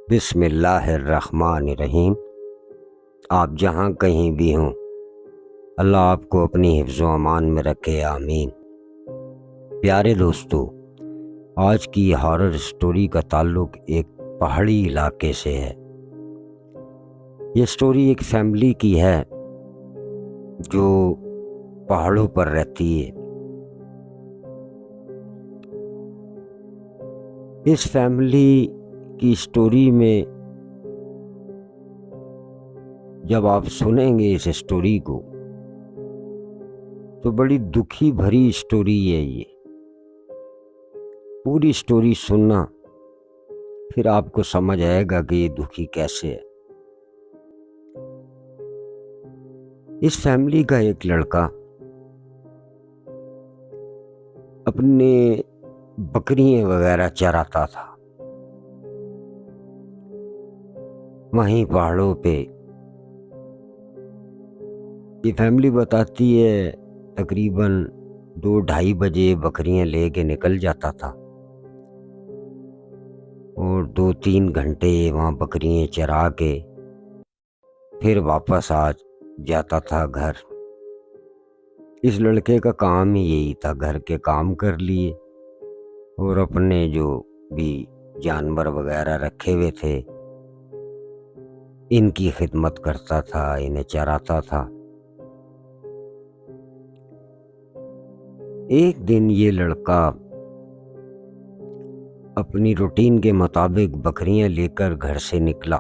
بسم اللہ الرحمن الرحیم۔ آپ جہاں کہیں بھی ہوں، اللہ آپ کو اپنی حفظ و امان میں رکھے، آمین۔ پیارے دوستو، آج کی ہارر سٹوری کا تعلق ایک پہاڑی علاقے سے ہے۔ یہ سٹوری ایک فیملی کی ہے جو پہاڑوں پر رہتی ہے۔ اس فیملی کی سٹوری میں جب آپ سنیں گے اس سٹوری کو تو بڑی دکھی بھری سٹوری ہے یہ۔ پوری سٹوری سننا، پھر آپ کو سمجھ آئے گا کہ یہ دکھی کیسے ہے۔ اس فیملی کا ایک لڑکا اپنے بکریاں وغیرہ چراتا تھا وہیں پہاڑوں پہ۔ یہ فیملی بتاتی ہے تقریباً 2-2:30 بجے بکریاں لے کے نکل جاتا تھا اور 2-3 گھنٹے وہاں بکریاں چرا کے پھر واپس آ جاتا تھا گھر۔ اس لڑکے کا کام ہی یہی تھا، گھر کے کام کر لیے اور اپنے جو بھی جانور وغیرہ رکھے ہوئے تھے ان کی خدمت کرتا تھا، انہیں چراتا تھا۔ ایک دن یہ لڑکا اپنی روٹین کے مطابق بکریاں لے کر گھر سے نکلا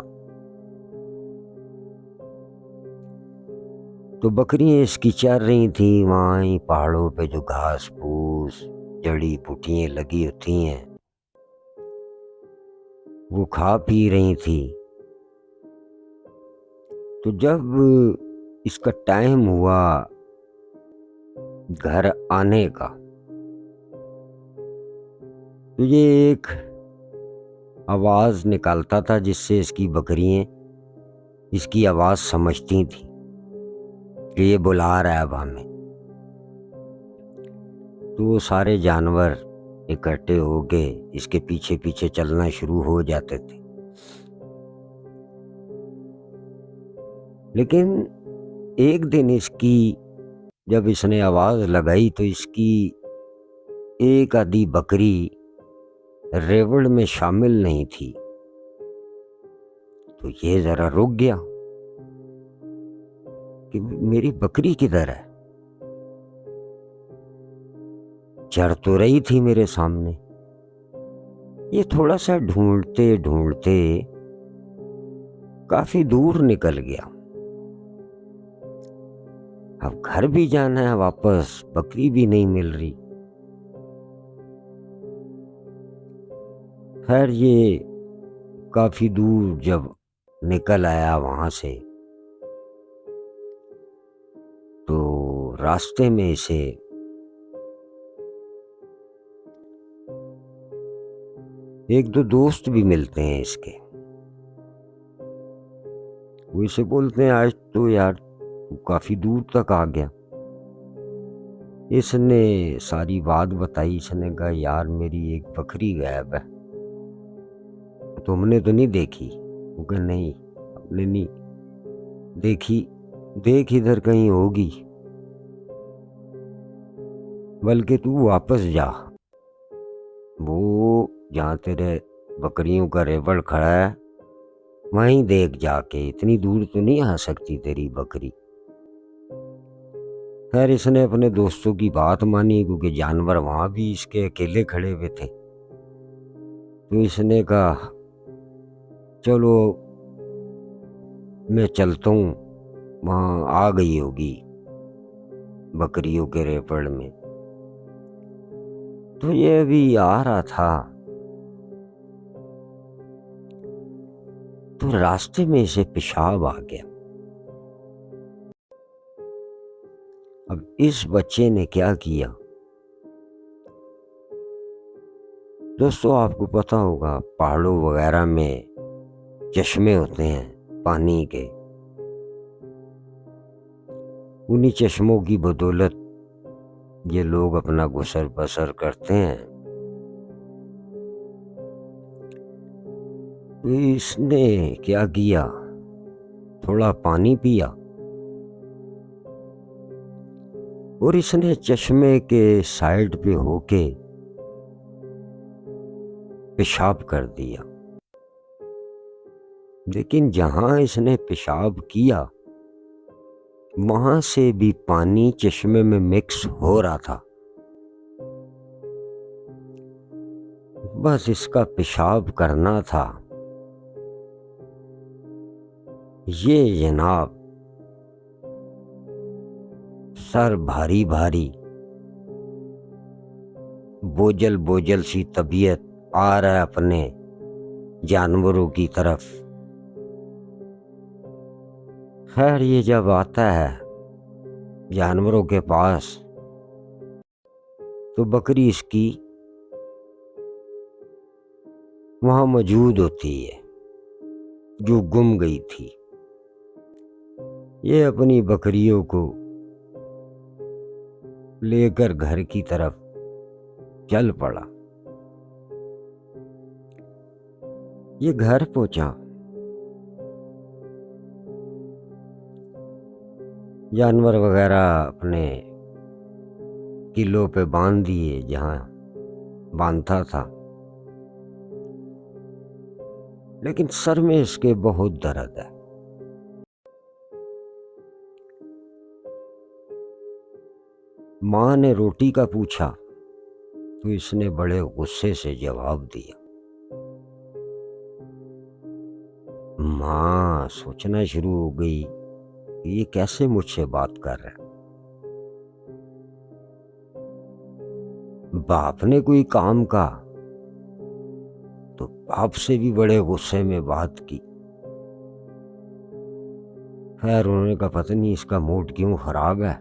تو بکریاں اس کی چر رہی تھیں وہاں پہاڑوں پہ، جو گھاس پھوس جڑی بوٹیاں لگی ہوتی ہیں وہ کھا پی رہی تھی۔ تو جب اس کا ٹائم ہوا گھر آنے کا تو یہ ایک آواز نکالتا تھا جس سے اس کی بکریاں اس کی آواز سمجھتی تھیں کہ یہ بلا رہا ہے اب ہمیں۔ تو وہ سارے جانور اکٹھے ہو کے اس کے پیچھے پیچھے چلنا شروع ہو جاتے تھے۔ لیکن ایک دن اس کی جب اس نے آواز لگائی تو اس کی ایک آدھی بکری ریوڑ میں شامل نہیں تھی، تو یہ ذرا رک گیا کہ میری بکری کدھر ہے؟ چر تو رہی تھی میرے سامنے۔ یہ تھوڑا سا ڈھونڈتے ڈھونڈتے کافی دور نکل گیا۔ اب گھر بھی جانا ہے واپس، بکری بھی نہیں مل رہی۔ خیر یہ کافی دور جب نکل آیا وہاں سے تو راستے میں اسے ایک دو دوست بھی ملتے ہیں اس کے۔ وہ اسے بولتے ہیں آج تو یار تو کافی دور تک آ گیا۔ اس نے ساری بات بتائی۔ اس نے کہا یار میری ایک بکری غائب ہے، تم نے تو نہیں دیکھی؟ وہ کہ نہیں ہم نے نہیں دیکھی، دیکھ ادھر کہیں ہوگی، بلکہ تو واپس جا، وہ جہاں تیرے بکریوں کا ریوڑ کھڑا ہے وہیں دیکھ جا کے، اتنی دور تو نہیں آ سکتی تیری بکری۔ خیر اس نے اپنے دوستوں کی بات مانی کیونکہ جانور وہاں بھی اس کے اکیلے کھڑے ہوئے تھے۔ تو اس نے کہا چلو میں چلتا ہوں، وہاں آ گئی ہوگی بکریوں کے ریوڑ میں۔ تو یہ ابھی آ رہا تھا تو راستے میں اسے پیشاب آ گیا۔ اب اس بچے نے کیا کیا؟ دوستو آپ کو پتا ہوگا پہاڑوں وغیرہ میں چشمے ہوتے ہیں پانی کے، انہی چشموں کی بدولت یہ لوگ اپنا گزر بسر کرتے ہیں۔ اس نے کیا کیا، تھوڑا پانی پیا اور اس نے چشمے کے سائڈ پہ ہو کے پیشاب کر دیا۔ لیکن جہاں اس نے پیشاب کیا وہاں سے بھی پانی چشمے میں مکس ہو رہا تھا۔ بس اس کا پیشاب کرنا تھا۔ یہ جناب سر بھاری بھاری، بوجھل بوجھل سی طبیعت آ رہا ہے اپنے جانوروں کی طرف۔ خیر یہ جب آتا ہے جانوروں کے پاس تو بکری اس کی وہاں موجود ہوتی ہے جو گم گئی تھی۔ یہ اپنی بکریوں کو لے کر گھر کی طرف چل پڑا۔ یہ گھر پہنچا، جانور وغیرہ اپنے قلعوں پہ باندھ دیے جہاں باندھتا تھا، لیکن سر میں اس کے بہت درد ہے۔ ماں نے روٹی کا پوچھا تو اس نے بڑے غصے سے جواب دیا۔ ماں سوچنا شروع ہو گئی کہ یہ کیسے مجھ سے بات کر رہا ہے۔ باپ نے کوئی کام کہا تو باپ سے بھی بڑے غصے میں بات کی۔ خیر انہوں نے کہا پتہ نہیں اس کا موڈ کیوں خراب ہے،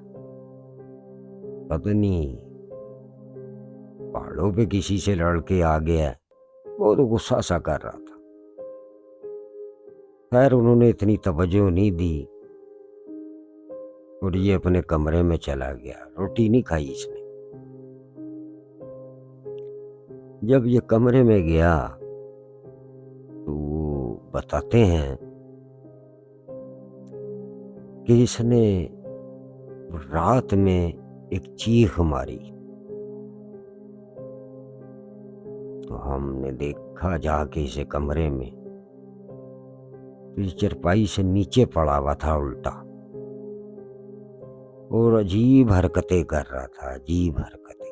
پتہ نہیں پہاڑوں پہ کسی سے لڑ کے آ گیا ہے، بہت غصہ سا کر رہا تھا۔ خیر انہوں نے اتنی توجہ نہیں دی اور یہ اپنے کمرے میں چلا گیا۔ روٹی نہیں کھائی اس نے۔ جب یہ کمرے میں گیا تو وہ بتاتے ہیں کہ اس نے رات میں ایک چیخ ماری تو ہم نے دیکھا جا کے اسے کمرے میں، تو یہ چرپائی سے نیچے پڑا ہوا تھا الٹا اور عجیب حرکتیں کر رہا تھا، عجیب حرکتیں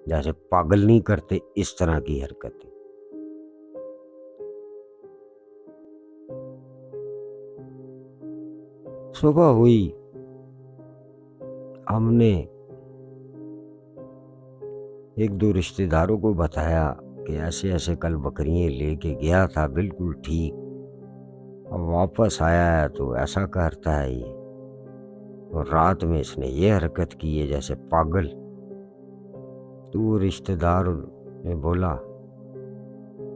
جیسے پاگل نہیں کرتے اس طرح کی حرکتیں۔ صبح ہوئی، ہم نے ایک دو رشتہ داروں کو بتایا کہ ایسے ایسے کل بکریاں لے کے گیا تھا بالکل ٹھیک، اب واپس آیا ہے تو ایسا کرتا ہے یہ، اور رات میں اس نے یہ حرکت کی ہے جیسے پاگل۔ تو رشتہ دار نے بولا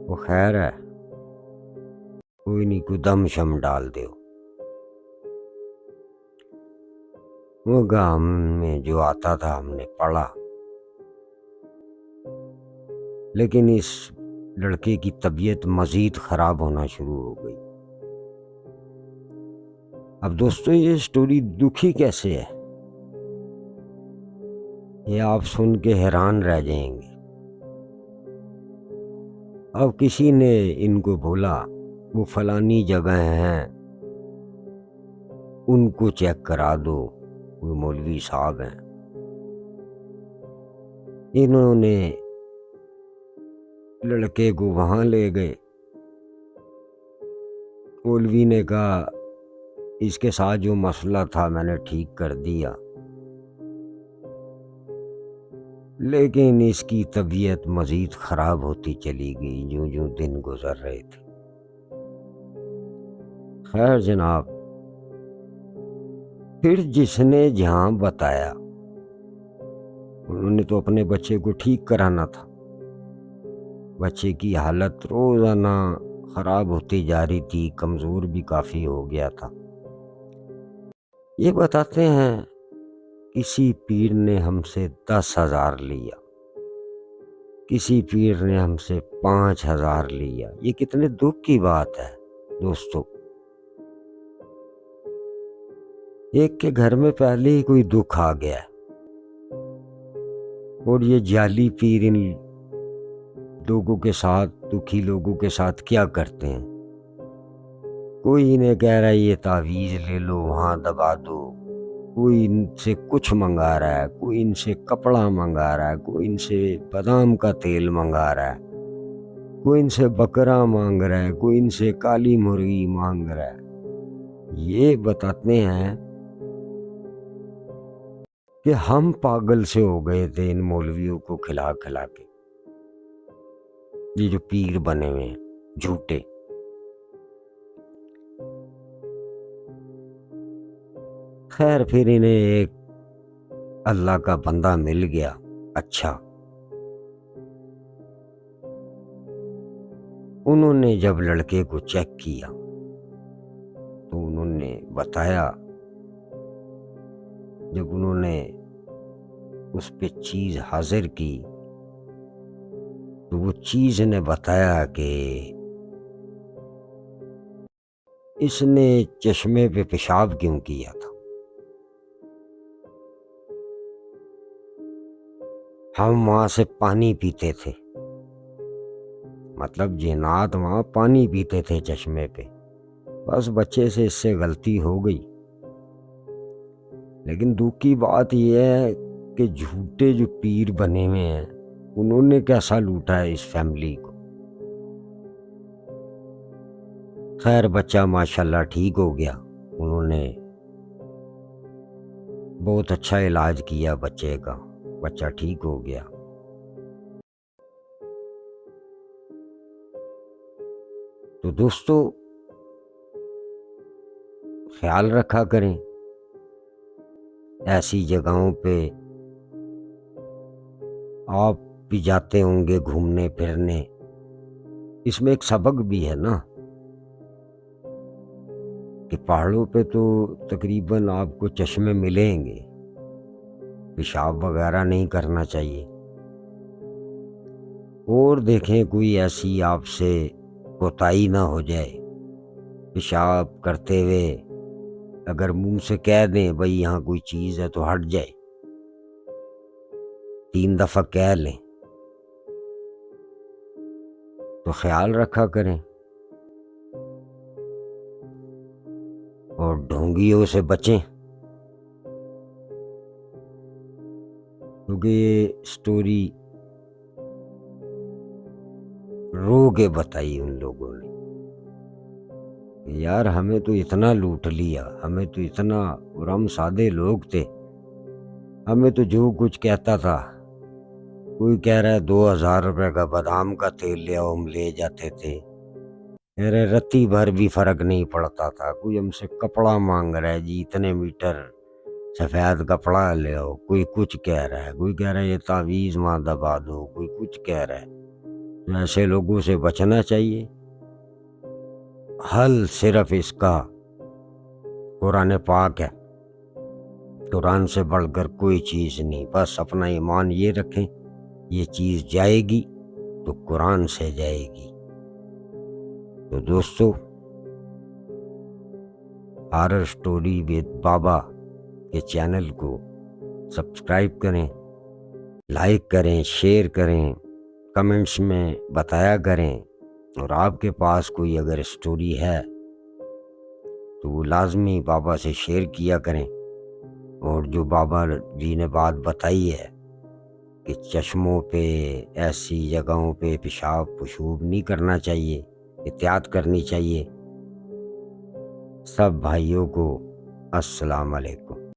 وہ خیر ہے، کوئی نہیں، کوئی دم شم ڈال دیو۔ وہ گام میں جو آتا تھا ہم نے پڑھا، لیکن اس لڑکے کی طبیعت مزید خراب ہونا شروع ہو گئی۔ اب دوستو یہ سٹوری دکھی کیسے ہے یہ آپ سن کے حیران رہ جائیں گے۔ اب کسی نے ان کو بولا وہ فلانی جگہ ہیں ان کو چیک کرا دو، وہ مولوی صاحب ہیں۔ انہوں نے لڑکے کو وہاں لے گئے، مولوی نے کہا اس کے ساتھ جو مسئلہ تھا میں نے ٹھیک کر دیا، لیکن اس کی طبیعت مزید خراب ہوتی چلی گئی جوں جوں دن گزر رہے تھے۔ خیر جناب پھر جس نے جہاں بتایا انہوں نے تو اپنے بچے کو ٹھیک کرانا تھا، بچے کی حالت روزانہ خراب ہوتی جا رہی تھی، کمزور بھی کافی ہو گیا تھا۔ یہ بتاتے ہیں کسی پیر نے ہم سے 10,000 لیا کسی پیر نے ہم سے 5,000 لیا۔ یہ کتنے دکھ کی بات ہے دوستو۔ ایک کے گھر میں پہلے ہی کوئی دکھ آ گیا اور یہ جعلی پیر ان لوگوں کے ساتھ، دکھی لوگوں کے ساتھ کیا کرتے ہیں۔ کوئی انہیں کہہ رہا ہے یہ تعویذ لے لو، وہاں دبا دو، کوئی ان سے کچھ منگا رہا ہے، کوئی ان سے کپڑا منگا رہا ہے، کوئی ان سے بادام کا تیل منگا رہا ہے، کوئی ان سے بکرا مانگ رہا ہے، کوئی ان سے کالی مرغی مانگ رہا ہے۔ یہ بتاتے ہیں کہ ہم پاگل سے ہو گئے تھے ان مولویوں کو کھلا کھلا کے، یہ جو پیر بنے ہوئے ہیں جھوٹے۔ خیر پھر انہیں ایک اللہ کا بندہ مل گیا اچھا۔ انہوں نے جب لڑکے کو چیک کیا تو انہوں نے بتایا، جب انہوں نے اس پہ چیز حاضر کی تو وہ چیز نے بتایا کہ اس نے چشمے پہ پیشاب کیوں کیا تھا۔ ہم وہاں سے پانی پیتے تھے، مطلب جنات وہاں پانی پیتے تھے چشمے پہ، بس بچے سے اس سے غلطی ہو گئی۔ لیکن دکھ کی بات یہ ہے کہ جھوٹے جو پیر بنے ہوئے ہیں انہوں نے کیسا لوٹا ہے اس فیملی کو۔ خیر بچہ ماشاءاللہ ٹھیک ہو گیا، انہوں نے بہت اچھا علاج کیا بچے کا، بچہ ٹھیک ہو گیا۔ تو دوستو خیال رکھا کریں، ایسی جگہوں پہ آپ بھی جاتے ہوں گے گھومنے پھرنے، اس میں ایک سبق بھی ہے نا کہ پہاڑوں پہ تو تقریباً آپ کو چشمے ملیں گے، پیشاب وغیرہ نہیں کرنا چاہیے۔ اور دیکھیں کوئی ایسی آپ سے کوتاہی نہ ہو جائے، پیشاب کرتے ہوئے اگر منہ سے کہہ دیں بھئی یہاں کوئی چیز ہے تو ہٹ جائے، 3 دفعہ کہہ لیں تو خیال رکھا کریں، اور ڈھونگیوں سے بچیں، کیونکہ یہ سٹوری رو کے بتائی ان لوگوں نے کہ یار ہمیں تو اتنا لوٹ لیا، ہمیں تو اتنا، اور ہم سادے لوگ تھے، ہمیں تو جو کچھ کہتا تھا، کوئی کہہ رہا ہے 2,000 روپے کا بادام کا تیل لے آؤ، ہم لے جاتے تھے، میرے رتی بھر بھی فرق نہیں پڑتا تھا۔ کوئی ہم سے کپڑا مانگ رہا ہے جی اتنے میٹر سفید کپڑا لے آؤ، کوئی کچھ کہہ رہا ہے، کوئی کہہ رہا ہے یہ تعویذ وہاں دبا دو، کوئی کچھ کہہ رہا ہے۔ تو ایسے لوگوں سے بچنا چاہیے۔ حل صرف اس کا قرآن پاک ہے، قرآن سے بڑھ کر کوئی چیز نہیں۔ بس اپنا ایمان یہ رکھیں، یہ چیز جائے گی تو قرآن سے جائے گی۔ تو دوستو ہارر سٹوری ود بابا کے چینل کو سبسکرائب کریں، لائک کریں، شیئر کریں، کمنٹس میں بتایا کریں، اور آپ کے پاس کوئی اگر سٹوری ہے تو وہ لازمی بابا سے شیئر کیا کریں۔ اور جو بابا جی نے بات بتائی ہے کہ چشموں پہ، ایسی جگہوں پہ پیشاب پشوب نہیں کرنا چاہیے، احتیاط کرنی چاہیے۔ سب بھائیوں کو السلام علیکم۔